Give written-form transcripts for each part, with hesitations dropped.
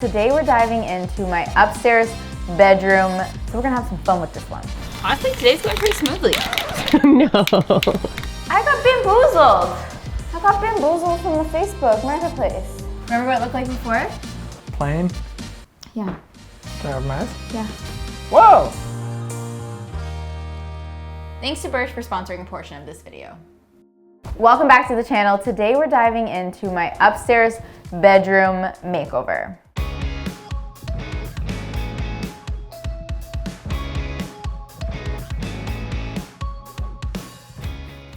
Today we're diving into my upstairs bedroom, so we're gonna have some fun with this one. Honestly, today's going pretty smoothly. No. I got bamboozled. I got bamboozled from the Facebook marketplace. Remember what it looked like before? Plain? Yeah. Do I have a mask? Yeah. Whoa! Thanks to Birch for sponsoring a portion of this video. Welcome back to the channel. Today we're diving into my upstairs bedroom makeover.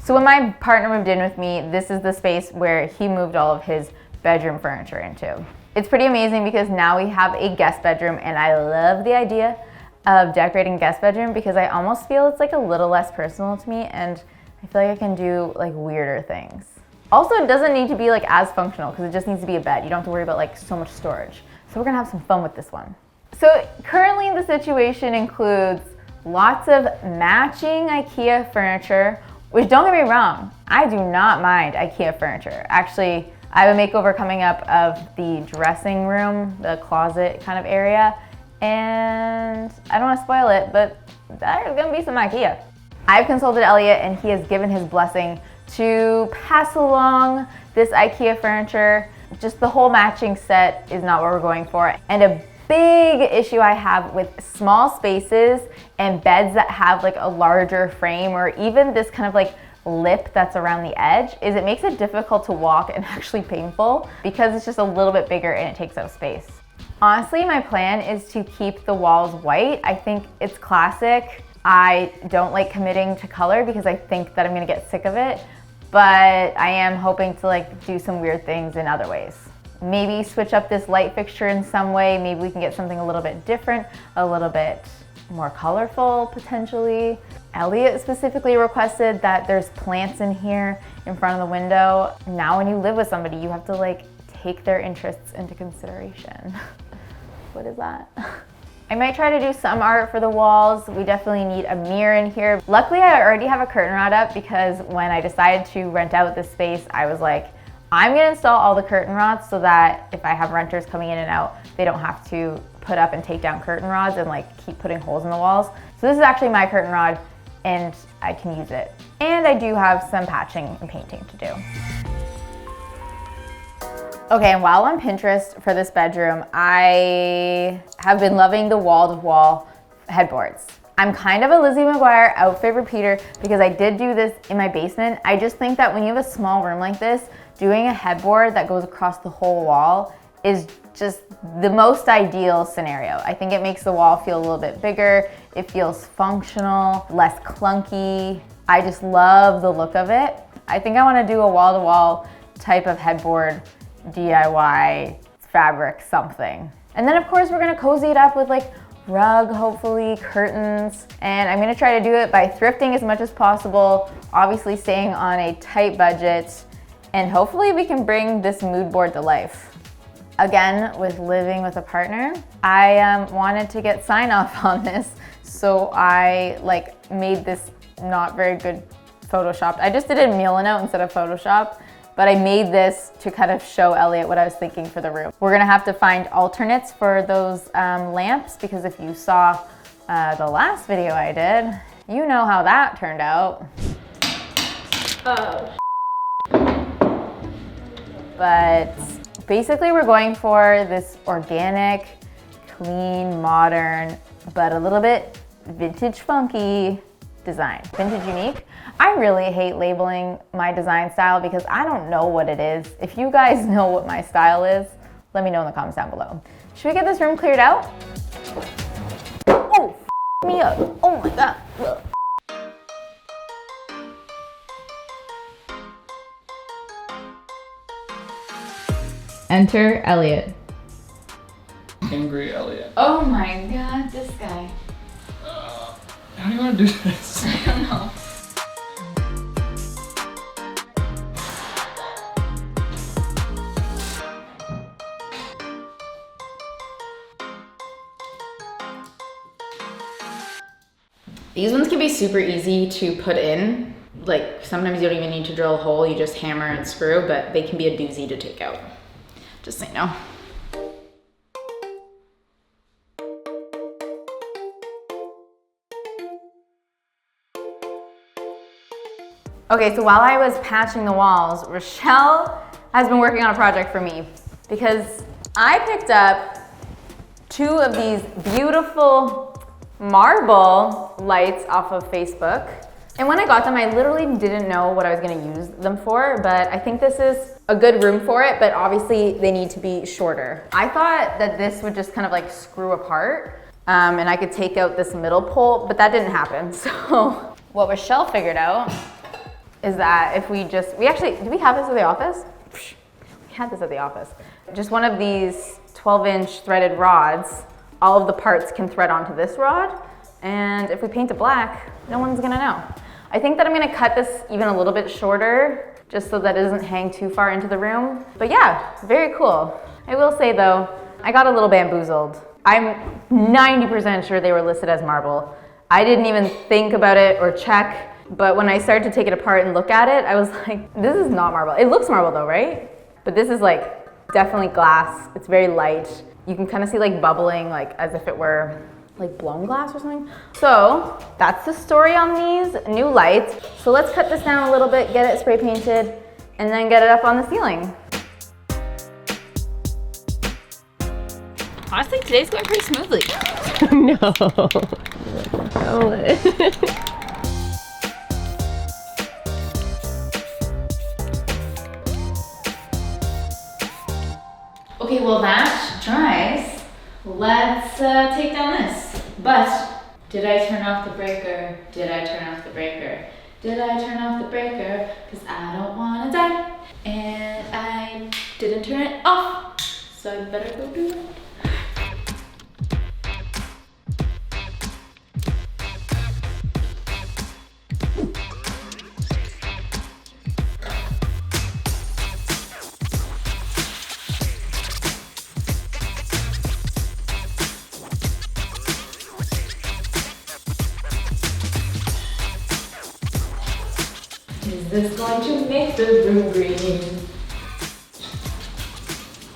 So when my partner moved in with me, this is the space where he moved all of his bedroom furniture into. It's pretty amazing because now we have a guest bedroom, and I love the idea of decorating guest bedroom because I almost feel it's like a little less personal to me, and I feel like I can do like weirder things. Also, it doesn't need to be like as functional because it just needs to be a bed. You don't have to worry about like so much storage. So we're gonna have some fun with this one. So currently the situation includes lots of matching IKEA furniture, which don't get me wrong, I do not mind IKEA furniture. Actually, I have a makeover coming up of the dressing room, the closet kind of area, and I don't want to spoil it, but there's gonna be some IKEA. I've consulted Elliot and he has given his blessing to pass along this IKEA furniture. Just the whole matching set is not what we're going for. And a big issue I have with small spaces and beds that have like a larger frame or even this kind of like lip that's around the edge is it makes it difficult to walk and actually painful because it's just a little bit bigger and it takes up space. Honestly, my plan is to keep the walls white. I think it's classic. I don't like committing to color because I think that I'm gonna get sick of it, but I am hoping to like do some weird things in other ways. Maybe switch up this light fixture in some way. Maybe we can get something a little bit different, a little bit more colorful potentially. Elliot specifically requested that there's plants in here in front of the window. Now when you live with somebody, you have to like take their interests into consideration. What is that? I might try to do some art for the walls. We definitely need a mirror in here. Luckily, I already have a curtain rod up because when I decided to rent out this space, I was like, I'm gonna install all the curtain rods so that if I have renters coming in and out, they don't have to put up and take down curtain rods and like keep putting holes in the walls. So this is actually my curtain rod and I can use it. And I do have some patching and painting to do. Okay, and while on Pinterest for this bedroom, I have been loving the wall-to-wall headboards. I'm kind of a Lizzie McGuire outfit repeater because I did do this in my basement. I just think that when you have a small room like this, doing a headboard that goes across the whole wall is just the most ideal scenario. I think it makes the wall feel a little bit bigger. It feels functional, less clunky. I just love the look of it. I think I want to do a wall-to-wall type of headboard DIY fabric something. And then of course we're gonna cozy it up with like rug, hopefully, curtains. And I'm gonna try to do it by thrifting as much as possible, obviously staying on a tight budget, and hopefully we can bring this mood board to life. Again, with living with a partner, I wanted to get sign off on this, so I like made this not very good Photoshopped. I just did it in Milano instead of Photoshop. But I made this to kind of show Elliot what I was thinking for the room. We're gonna have to find alternates for those lamps because if you saw the last video I did, you know how that turned out. Oh. But basically we're going for this organic, clean, modern, but a little bit vintage funky design. Vintage unique. I really hate labeling my design style because I don't know what it is. If you guys know what my style is, let me know in the comments down below. Should we get this room cleared out? Oh, me up. Oh my God. Ugh. Enter Elliot. Angry Elliot. Oh my God, this guy. How do you want to do this? I don't know. These ones can be super easy to put in. Like sometimes you don't even need to drill a hole, you just hammer and screw, but they can be a doozy to take out. Just so you know. Okay, so while I was patching the walls, Rochelle has been working on a project for me because I picked up 2 of these beautiful marble lights off of Facebook. And when I got them, I literally didn't know what I was gonna use them for, but I think this is a good room for it, but obviously they need to be shorter. I thought that this would just kind of like screw apart and I could take out this middle pole, but that didn't happen. So what Rochelle figured out is that if we actually, did we have this at the office? We had this at the office. Just one of these 12-inch threaded rods, all of the parts can thread onto this rod, and if we paint it black, no one's gonna know. I think that I'm gonna cut this even a little bit shorter, just so that it doesn't hang too far into the room. But yeah, very cool. I will say though, I got a little bamboozled. I'm 90% sure they were listed as marble. I didn't even think about it or check, but when I started to take it apart and look at it, I was like, this is not marble. It looks marble though, right? But this is like definitely glass. It's very light. You can kind of see like bubbling, like as if it were like blown glass or something. So that's the story on these new lights. So let's cut this down a little bit, get it spray painted, and then get it up on the ceiling. Honestly, today's going pretty smoothly. No. Oh. Okay, well that dries. Let's take down this. But did I turn off the breaker? Did I turn off the breaker? Did I turn off the breaker? Because I don't want to die. And I didn't turn it off. So I better go do it. Is this going to make the room green?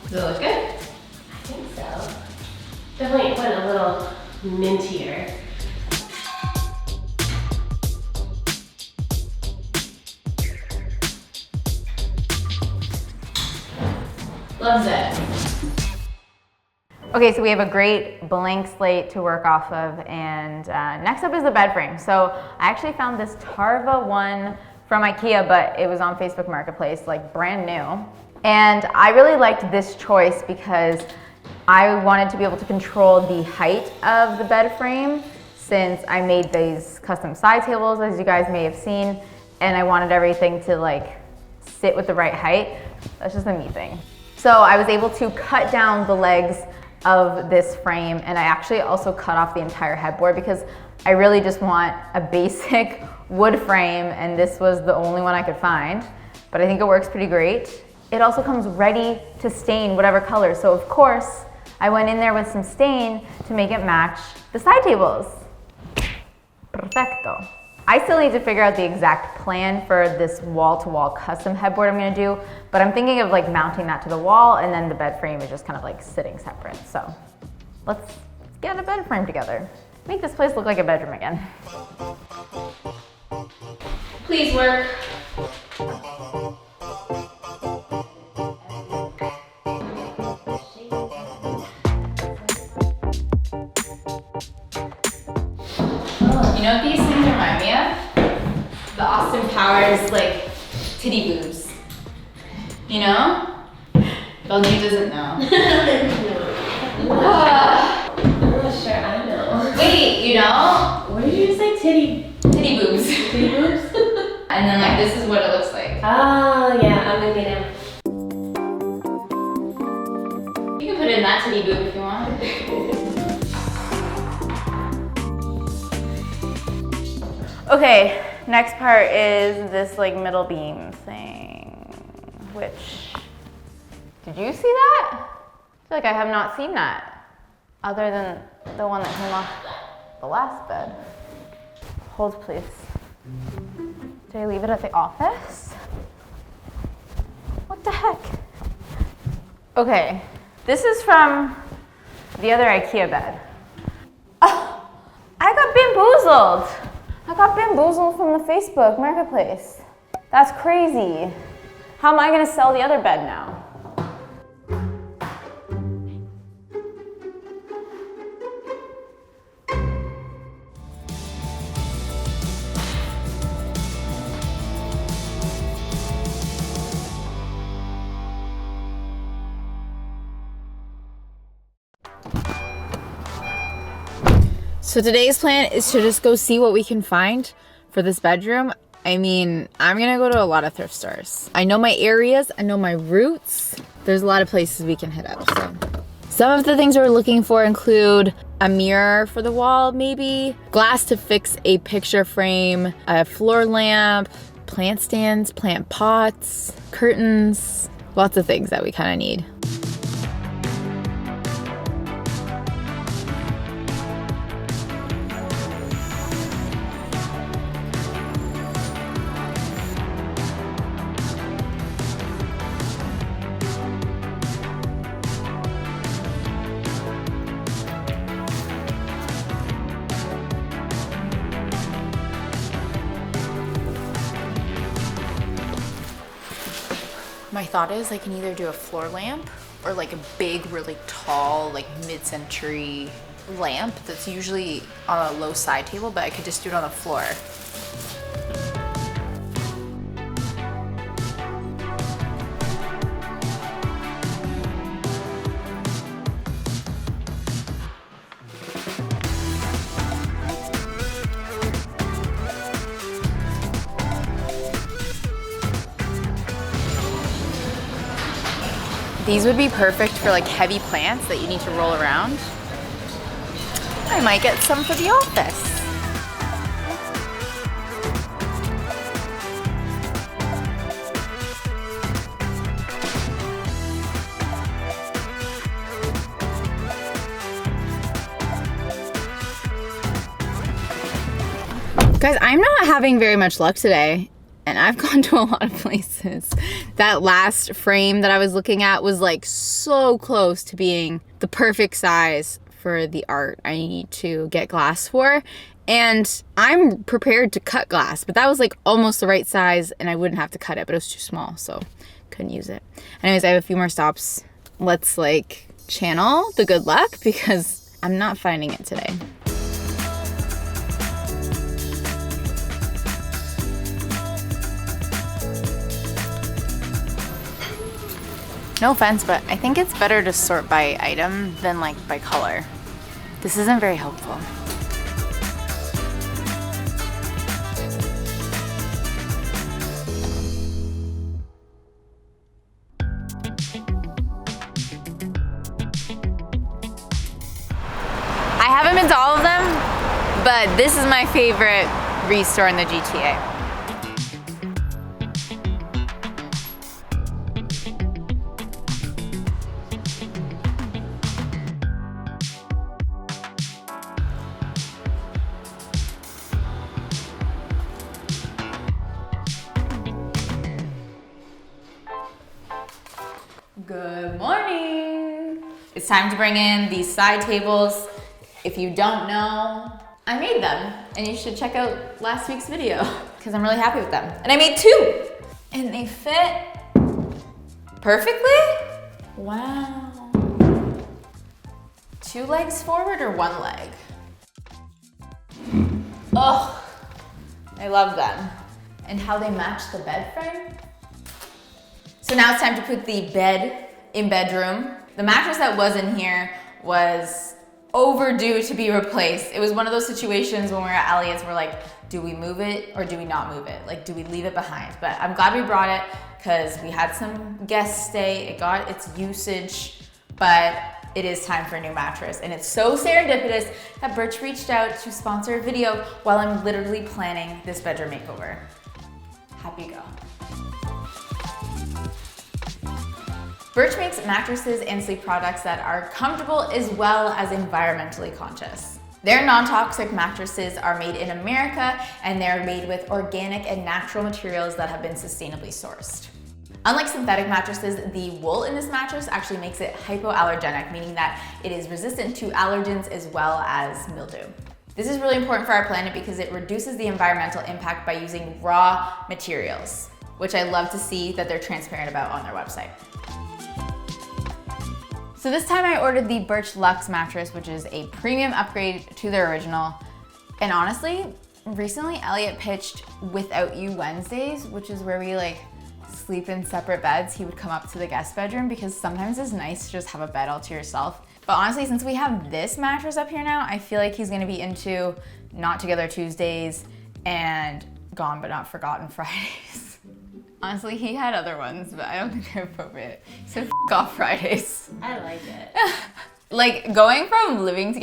Does it look good? I think so. Definitely went a little mintier. Loves it. Okay, so we have a great blank slate to work off of, and next up is the bed frame. So I actually found this Tarva one from IKEA, but it was on Facebook Marketplace, like brand new. And I really liked this choice because I wanted to be able to control the height of the bed frame since I made these custom side tables, as you guys may have seen, and I wanted everything to like sit with the right height. That's just a me thing. So I was able to cut down the legs of this frame, and I actually also cut off the entire headboard because I really just want a basic wood frame, and this was the only one I could find, but I think it works pretty great. It also comes ready to stain whatever color, so of course I went in there with some stain to make it match the side tables. Perfecto. I still need to figure out the exact plan for this wall-to-wall custom headboard I'm gonna do, but I'm thinking of like mounting that to the wall, and then the bed frame is just kind of like sitting separate. So let's get a bed frame together. Make this place look like a bedroom again. Please work. You know what these things remind me of? The Austin Powers, like, titty boobs. You know? Belgie doesn't know. I'm not sure I know. Wait, you know? What did you just say? Titty boobs. Titty boobs? And then like this is what it looks like. Oh yeah, I'm with you now. You can put it in that titty boob if you want. Okay, next part is this like middle beam thing, which, did you see that? I feel like I have not seen that, other than the one that came off the last bed. Hold please. Did I leave it at the office? What the heck? Okay, this is from the other IKEA bed. Oh, I got bamboozled. I got bamboozled from the Facebook Marketplace. That's crazy. How am I gonna sell the other bed now? So today's plan is to just go see what we can find for this bedroom. I mean, I'm gonna go to a lot of thrift stores. I know my areas, I know my routes. There's a lot of places we can hit up, so. Some of the things we're looking for include a mirror for the wall, maybe, glass to fix a picture frame, a floor lamp, plant stands, plant pots, curtains, lots of things that we kind of need. My thought is I can either do a floor lamp or like a big, really tall, like mid-century lamp that's usually on a low side table, but I could just do it on the floor. These would be perfect for like heavy plants that you need to roll around. I might get some for the office. Guys, I'm not having very much luck today. And I've gone to a lot of places. That last frame that I was looking at was like so close to being the perfect size for the art I need to get glass for. And I'm prepared to cut glass, but that was like almost the right size and I wouldn't have to cut it, but it was too small, so couldn't use it. Anyways, I have a few more stops. Let's like channel the good luck because I'm not finding it today. No offense, but I think it's better to sort by item than like by color. This isn't very helpful. I haven't been to all of them, but this is my favorite ReStore in the GTA. Good morning. It's time to bring in these side tables. If you don't know, I made them and you should check out last week's video because I'm really happy with them. And I made two and they fit perfectly. Wow. 2 legs forward or 1 leg? Oh, I love them. And how they match the bed frame. So now it's time to put the bed in bedroom. The mattress that was in here was overdue to be replaced. It was one of those situations when we were at Elliot's, we're like, do we move it or do we not move it? Like, do we leave it behind? But I'm glad we brought it because we had some guests stay. It got its usage, but it is time for a new mattress. And it's so serendipitous that Birch reached out to sponsor a video while I'm literally planning this bedroom makeover. Happy go. Birch makes mattresses and sleep products that are comfortable as well as environmentally conscious. Their non-toxic mattresses are made in America and they're made with organic and natural materials that have been sustainably sourced. Unlike synthetic mattresses, the wool in this mattress actually makes it hypoallergenic, meaning that it is resistant to allergens as well as mildew. This is really important for our planet because it reduces the environmental impact by using raw materials. which I love to see that they're transparent about on their website. So this time I ordered the Birch Luxe mattress, which is a premium upgrade to their original. And honestly, recently Elliot pitched Without You Wednesdays, which is where we like sleep in separate beds. He would come up to the guest bedroom because sometimes it's nice to just have a bed all to yourself. But honestly, since we have this mattress up here now, I feel like he's gonna be into Not Together Tuesdays and Gone But Not Forgotten Fridays. Honestly, he had other ones, but I don't think they're appropriate. So f off Fridays. I like it. Like going from living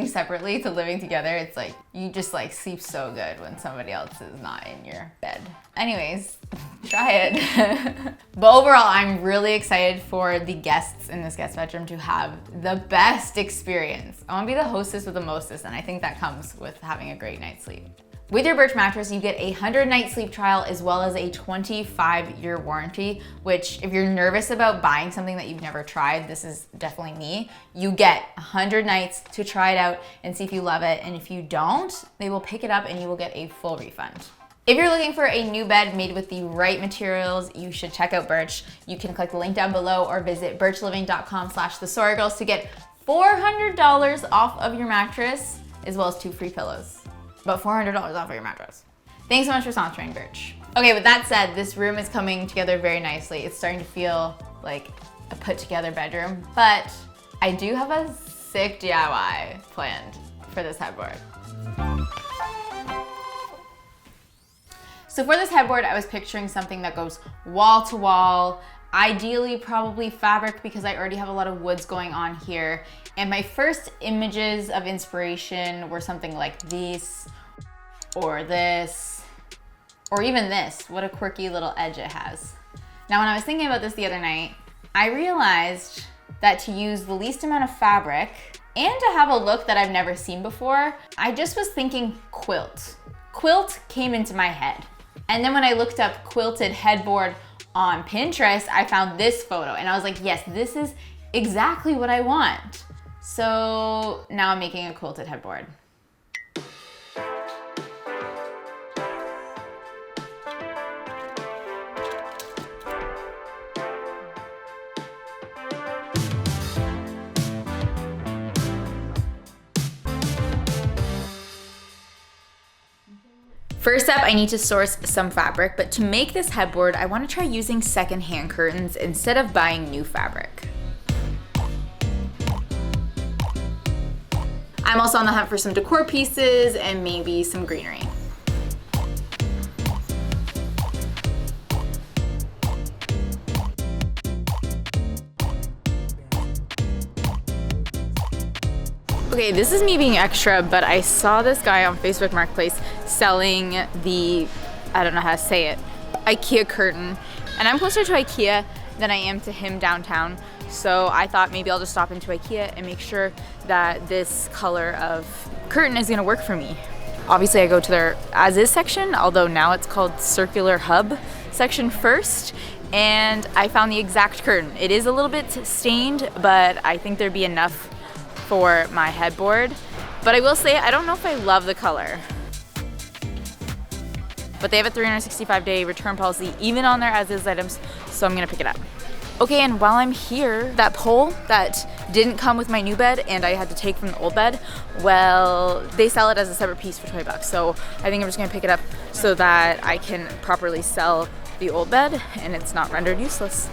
separately to living together, it's like, you just like sleep so good when somebody else is not in your bed. Anyways, try it. But overall, I'm really excited for the guests in this guest bedroom to have the best experience. I wanna be the hostess with the mostest, and I think that comes with having a great night's sleep. With your Birch mattress, you get a 100-night sleep trial as well as a 25-year warranty, which if you're nervous about buying something that you've never tried, this is definitely me. You get 100 nights to try it out and see if you love it. And if you don't, they will pick it up and you will get a full refund. If you're looking for a new bed made with the right materials, you should check out Birch. You can click the link down below or visit birchliving.com/TheSorryGirls to get $400 off of your mattress, as well as 2 free pillows. But $400 off of your mattress. Thanks so much for sponsoring Birch. Okay, with that said, this room is coming together very nicely. It's starting to feel like a put together bedroom, but I do have a sick DIY planned for this headboard. So for this headboard, I was picturing something that goes wall to wall, ideally probably fabric because I already have a lot of woods going on here. And my first images of inspiration were something like these, or this, or even this. What a quirky little edge it has. Now, when I was thinking about this the other night, I realized that to use the least amount of fabric and to have a look that I've never seen before, I just was thinking quilt. Quilt came into my head. And then when I looked up quilted headboard on Pinterest, I found this photo and I was like, yes, this is exactly what I want. So now I'm making a quilted headboard. First up, I need to source some fabric, but to make this headboard, I want to try using secondhand curtains instead of buying new fabric. I'm also on the hunt for some decor pieces and maybe some greenery. Okay, this is me being extra, but I saw this guy on Facebook Marketplace selling the, I don't know how to say it, IKEA curtain. And I'm closer to IKEA than I am to him downtown. So I thought maybe I'll just stop into IKEA and make sure that this color of curtain is gonna work for me. Obviously I go to their as-is section, although now it's called circular hub section first. And I found the exact curtain. It is a little bit stained, but I think there'd be enough for my headboard. But I will say, I don't know if I love the color. But they have a 365-day return policy even on their as-is items, so I'm gonna pick it up. Okay, and while I'm here, that pole that didn't come with my new bed and I had to take from the old bed, well, they sell it as a separate piece for 20 bucks. So I think I'm just gonna pick it up so that I can properly sell the old bed and it's not rendered useless.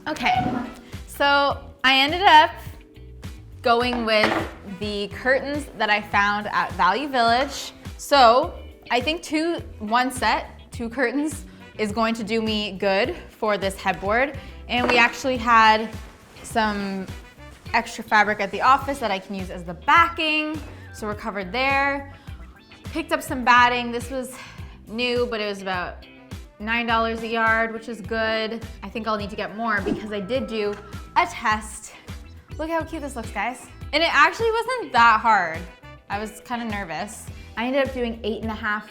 Okay, so I ended up going with the curtains that I found at Value Village. So I think two curtains is going to do me good for this headboard. And we actually had some extra fabric at the office that I can use as the backing. So we're covered there. Picked up some batting. This was new, but it was about $9 a yard, which is good. I think I'll need to get more because I did do a test. Look how cute this looks, guys. And it actually wasn't that hard. I was kind of nervous. I ended up doing 8.5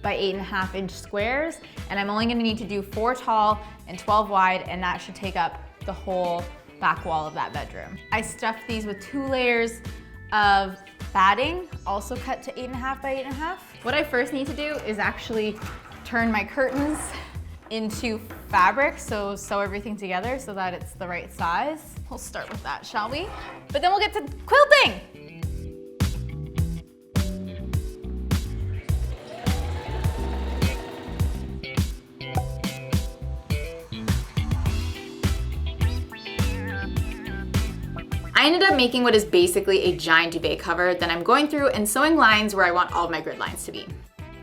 by 8.5 inch squares, and I'm only gonna need to do 4 tall and 12 wide, and that should take up the whole back wall of that bedroom. I stuffed these with 2 layers of batting, also cut to 8.5 by 8.5. What I first need to do is actually turn my curtains into fabric, so sew everything together so that it's the right size. We'll start with that, shall we? But then we'll get to quilting. I ended up making what is basically a giant duvet cover that I'm going through and sewing lines where I want all of my grid lines to be.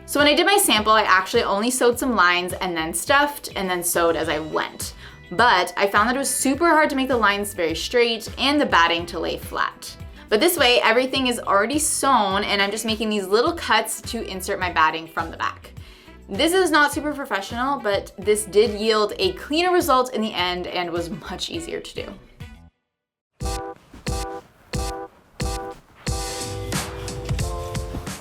So when I did my sample, I actually only sewed some lines and then stuffed and then sewed as I went. But I found that it was super hard to make the lines very straight and the batting to lay flat. But this way, everything is already sewn and I'm just making these little cuts to insert my batting from the back. This is not super professional, but this did yield a cleaner result in the end and was much easier to do.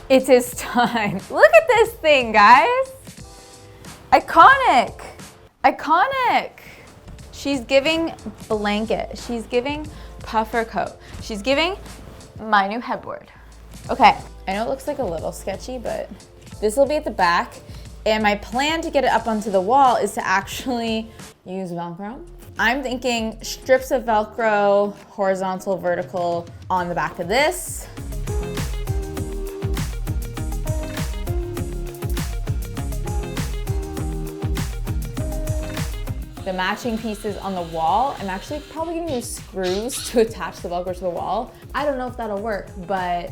It is time. Look at this thing, guys. Iconic. Iconic. She's giving blanket. She's giving puffer coat. She's giving my new headboard. Okay, I know it looks like a little sketchy, but this will be at the back. And my plan to get it up onto the wall is to actually use Velcro. I'm thinking strips of Velcro, horizontal, vertical, on the back of this. The matching pieces on the wall, I'm actually probably gonna use screws to attach the Velcro to the wall. I don't know if that'll work, but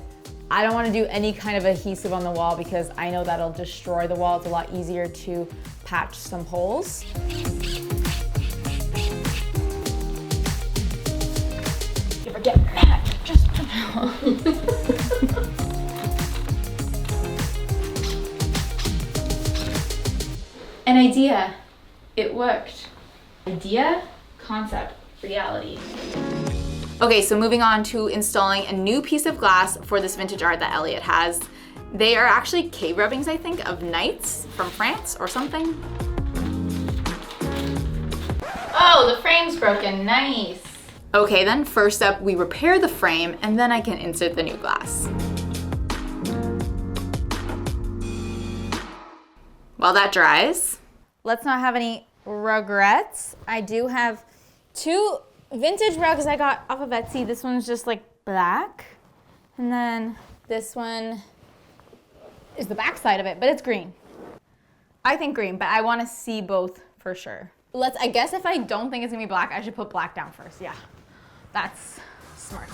I don't wanna do any kind of adhesive on the wall because I know that'll destroy the wall. It's a lot easier to patch some holes. You forget that, just An idea. It worked. Idea, concept, reality. Okay, so moving on to installing a new piece of glass for this vintage art that Elliot has. They are actually cave rubbings, I think, of knights from France or something. Oh, the frame's broken, nice. Okay, then first up, we repair the frame and then I can insert the new glass. While that dries, let's not have any regrets. I do have 2 vintage rugs I got off of Etsy. This one's just like black. And then this one is the back side of it, but it's green. I think green, but I want to see both for sure. I guess if I don't think it's gonna be black, I should put black down first. Yeah, that's smart.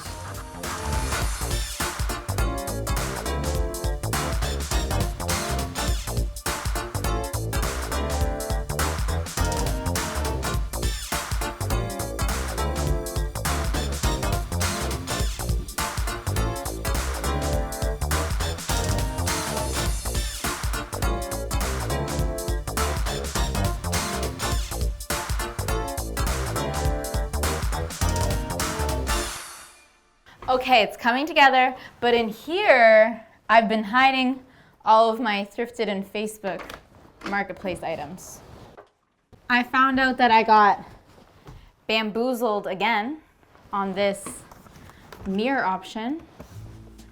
Okay, it's coming together, but in here, I've been hiding all of my thrifted and Facebook marketplace items. I found out that I got bamboozled again on this mirror option.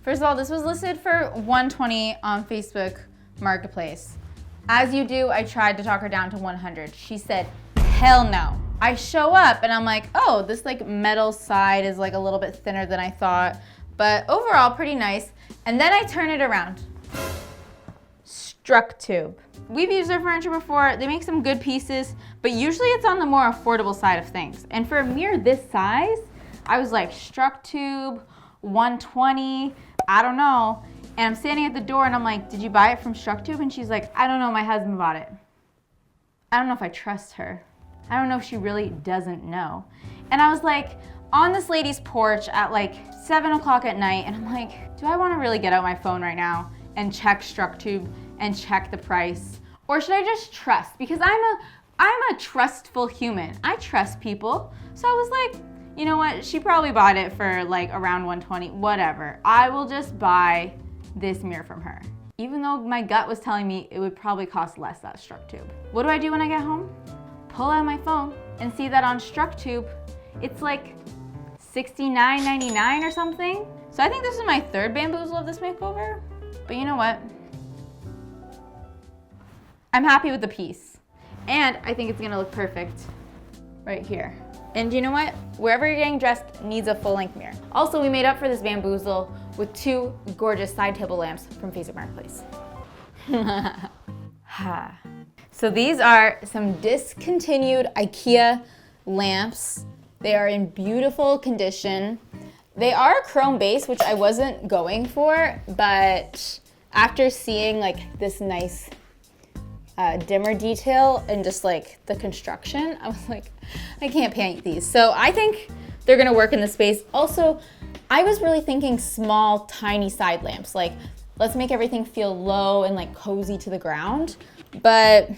First of all, this was listed for $120 on Facebook Marketplace. As you do, I tried to talk her down to $100. She said, hell no. I show up and I'm like, oh, this like metal side is like a little bit thinner than I thought, but overall pretty nice. And then I turn it around. Struck tube. We've used their furniture before. They make some good pieces, but usually it's on the more affordable side of things. And for a mirror this size, I was like, struck tube, 120, I don't know. And I'm standing at the door and I'm like, did you buy it from Struck Tube? And she's like, I don't know, my husband bought it. I don't know if I trust her. I don't know if she really doesn't know. And I was like on this lady's porch at like 7 o'clock at night and I'm like, do I wanna really get out my phone right now and check Struck Tube and check the price? Or should I just trust? Because I'm a trustful human. I trust people. So I was like, you know what? She probably bought it for like around 120, whatever. I will just buy this mirror from her. Even though my gut was telling me it would probably cost less, that Struck Tube. What do I do when I get home? Pull out my phone and see that on StructTube, it's like $69.99 or something. So I think this is my third bamboozle of this makeover, but you know what? I'm happy with the piece. And I think it's gonna look perfect right here. And you know what? Wherever you're getting dressed needs a full-length mirror. Also, we made up for this bamboozle with 2 gorgeous side table lamps from Facebook Marketplace. So these are some discontinued IKEA lamps. They are in beautiful condition. They are chrome base, which I wasn't going for, but after seeing like this nice dimmer detail and just like the construction, I was like, I can't paint these. So I think they're gonna work in the space. Also, I was really thinking small, tiny side lamps. Like, let's make everything feel low and like cozy to the ground. But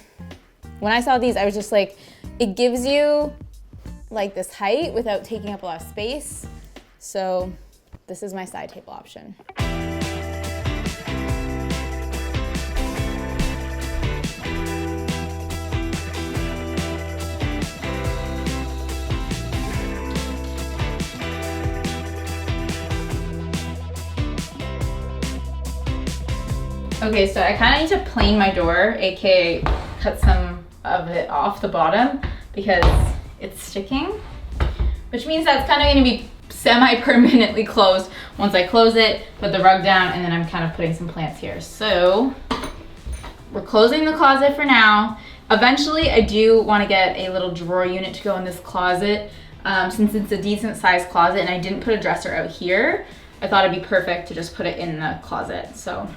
when I saw these, I was just like, it gives you like this height without taking up a lot of space. So this is my side table option. Okay, so I kind of need to plane my door, aka cut some of it off the bottom because it's sticking, which means that's kind of going to be semi-permanently closed once I close it, put the rug down, and then I'm kind of putting some plants here. So we're closing the closet for now. Eventually, I do want to get a little drawer unit to go in this closet. Since it's a decent sized closet and I didn't put a dresser out here, I thought it'd be perfect to just put it in the closet. So.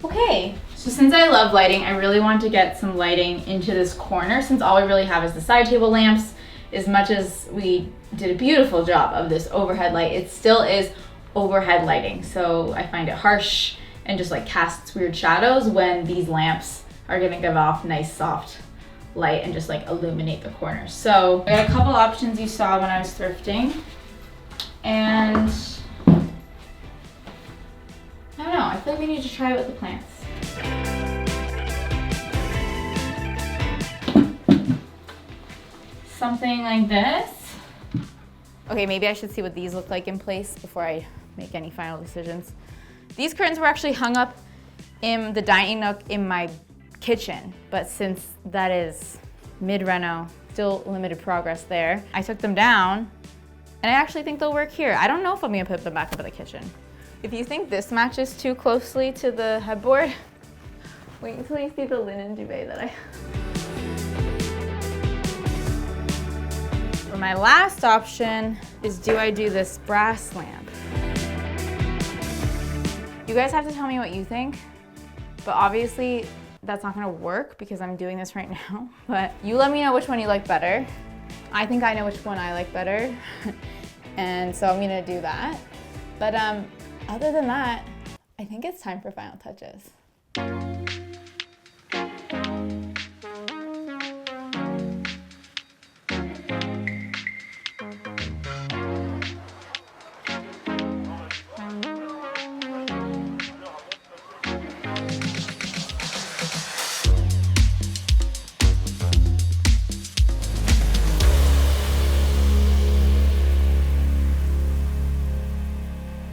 Okay, so since I love lighting, I really want to get some lighting into this corner since all we really have is the side table lamps. As much as we did a beautiful job of this overhead light, it still is overhead lighting. So I find it harsh and just like casts weird shadows when these lamps are gonna give off nice soft light and just like illuminate the corners. So I got a couple options you saw when I was thrifting. And I don't know, I feel like we need to try it with the plants. Something like this. Okay, maybe I should see what these look like in place before I make any final decisions. These curtains were actually hung up in the dining nook in my kitchen, but since that is mid-reno, still limited progress there, I took them down and I actually think they'll work here. I don't know if I'm gonna put them back up in the kitchen. If you think this matches too closely to the headboard, wait until you see the linen duvet that I... For my last option is, do I do this brass lamp? You guys have to tell me what you think, but obviously that's not gonna work because I'm doing this right now, but you let me know which one you like better. I think I know which one I like better, and so I'm gonna do that. But other than that, I think it's time for final touches.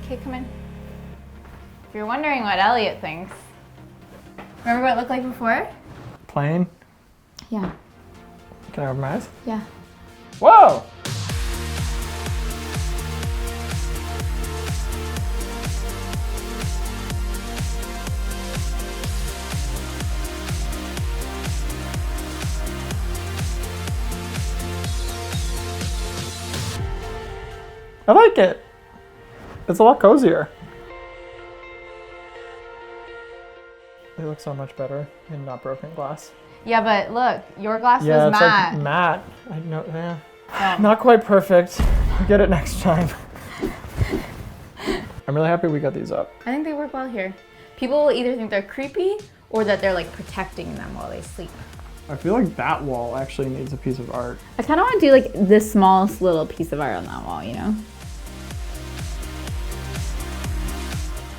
Okay, come in. If you're wondering what Elliot thinks, remember what it looked like before? Plain. Yeah. Can I open my eyes? Yeah. Whoa! I like it. It's a lot cozier. They look so much better in not broken glass. Yeah, but look, your glass Yeah, was it's matte. like matte. I know, yeah. Oh. Not quite perfect. I'll get it next time. I'm really happy we got these up. I think they work well here. People will either think they're creepy or that they're like protecting them while they sleep. I feel like that wall actually needs a piece of art. I kind of want to do like the smallest little piece of art on that wall, you know?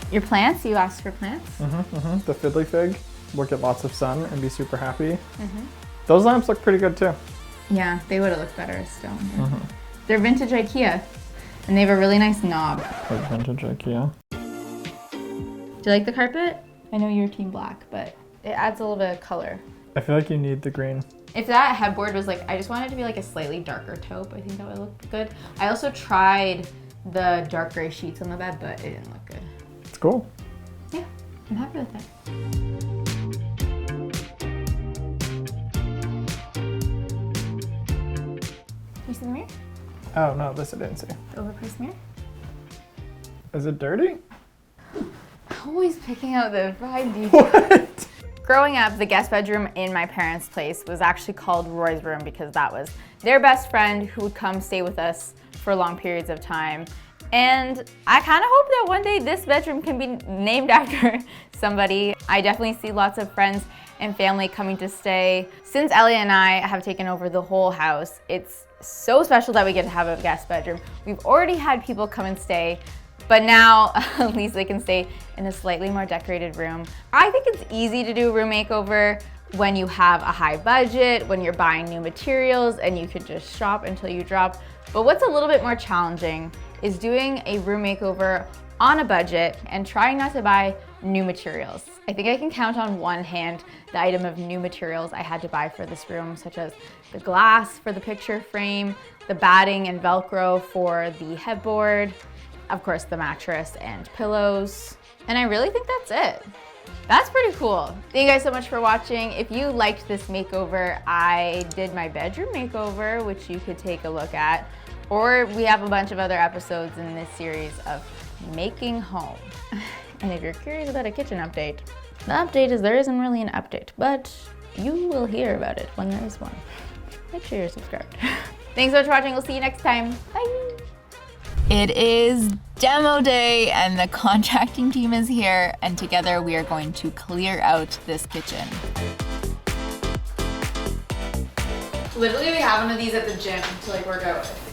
Your plants, you asked for plants? The fiddly fig will get lots of sun and be super happy. Those lamps look pretty good too. Yeah, they would have looked better as stone. They're vintage IKEA, and they have a really nice knob. Like vintage IKEA. Do you like the carpet? I know you're team black, but it adds a little bit of color. I feel like you need the green. If that headboard was like, I just wanted it to be like a slightly darker taupe, I think that would look good. I also tried the dark gray sheets on the bed, but it didn't look good. It's cool. Yeah, I'm happy with that. You see the mirror? Oh no, this I didn't see. The overpriced mirror? Is it dirty? Always picking out the fine details. What? Growing up, the guest bedroom in my parents' place was actually called Roy's room because that was their best friend who would come stay with us for long periods of time. And I kind of hope that one day this bedroom can be named after somebody. I definitely see lots of friends and family coming to stay. Since Ellie and I have taken over the whole house, it's so special that we get to have a guest bedroom. We've already had people come and stay, but now at least they can stay in a slightly more decorated room. I think it's easy to do a room makeover when you have a high budget, when you're buying new materials and you could just shop until you drop. But what's a little bit more challenging is doing a room makeover on a budget and trying not to buy new materials. I think I can count on one hand the item of new materials I had to buy for this room, such as the glass for the picture frame, the batting and Velcro for the headboard, of course the mattress and pillows. And I really think that's it. That's pretty cool. Thank you guys so much for watching. If you liked this makeover, I did my bedroom makeover, which you could take a look at. Or we have a bunch of other episodes in this series of making home. And if you're curious about a kitchen update, the update is there isn't really an update, but you will hear about it when there is one. Make sure you're subscribed. Thanks so much for watching. We'll see you next time. Bye. It is demo day and the contracting team is here, and together we are going to clear out this kitchen. Literally, we have one of these at the gym to like work out with.